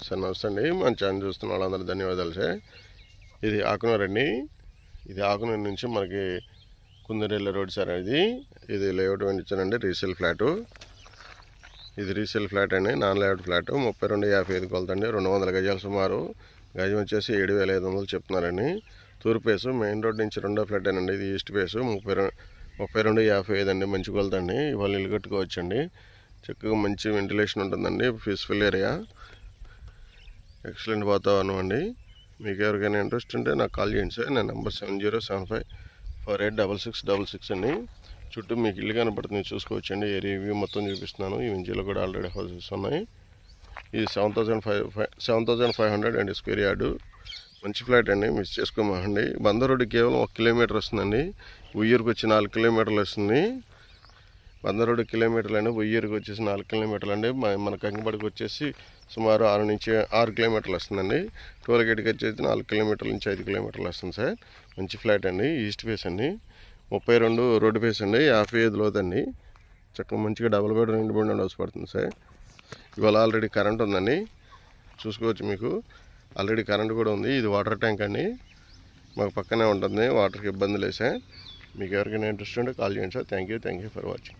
Sir నమస్తే అండి. మన ఛానల్ చూస్తున్న వాళ్ళందరూ ధన్యవాదాలు సార్. ఇది ఆకునూరు అండి. ఇది ఆకునూరు నుంచి మనకి కుందరెల్ల రోడ్ సార్. ఇది లేఅవుట్ ఇచ్చానండి. Resale flat. ఇది రీసేల్ ఫ్లాట్ అండి, నాన్ లేఅవుట్ ఫ్లాట్. 32,55 కొలతండి, 200 గజాలు సుమారు. గజం వచ్చేసి 7,500 చెప్తున్నారండి. తూర్పు ఫేసు మెయిన్ రోడ్ నుంచి రెండో ఫ్లాట్ అండి. ఇది ఈస్ట్ ఫేసు 32,55 అండి. మంచి కొలతండి. ఇవాళ ఇల్లు కట్టుకోవచ్చండి. చక్కగా మంచి వెంటిలేషన్ ఉంటుందండి. పీస్ఫుల్ ఏరియా, ఎక్సలెంట్ వాతావరణం అండి. మీకు ఎవరికైనా ఇంట్రెస్ట్ ఉంటే నాకు కాల్ చేయండి సార్. నా నెంబర్ 7075486666 అండి. చుట్టూ మీకు ఇల్లు కనపడుతుంది, చూసుకోవచ్చండి. ఏరియా వ్యూ మొత్తం చూపిస్తున్నాను. ఈ వింజీలో కూడా ఆల్రెడీ హౌసెస్ ఉన్నాయి. ఇది 7,500 అండి స్క్వేర్ యార్డు. మంచి ఫ్లాట్ అండి, మిస్ చేసుకోమండి. బందర్ రోడ్డు కేవలం 1 కిలోమీటర్ వస్తుందండి. ఉయ్యూరుకు వచ్చి 4 కిలోమీటర్లు వస్తుంది. బందర్ రోడ్డు కిలోమీటర్లు అండి, ఉయ్యూరుకు వచ్చేసి 4 కిలోమీటర్లు అండి. మన కంకిపడికి వచ్చేసి సుమారు 6 కిలోమీటర్లు వస్తుందండి. టోల్ గేట్కి వచ్చేసి 4 కిలోమీటర్ల నుంచి 5 కిలోమీటర్లు వస్తుంది సార్. మంచి ఫ్లాట్ అండి. ఈస్ట్ ఫేస్ అండి. 32 రోడ్డు ఫేస్ అండి. 55 లోతండి. చక్కగా మంచిగా డబుల్ బెడ్ ఇండిపెండెంట్ హౌస్ పడుతుంది సార్. ఇవాళ ఆల్రెడీ కరెంట్ ఉందండి, చూసుకోవచ్చు. మీకు ఆల్రెడీ కరెంట్ కూడా ఉంది. ఇది వాటర్ ట్యాంక్ అండి, మాకు పక్కనే ఉంటుంది. వాటర్కి ఇబ్బంది లేదు సార్. మీకు ఎవరికైనా ఇంట్రెస్ట్ ఉంటే కాల్ చేయండి sir. Thank you for watching.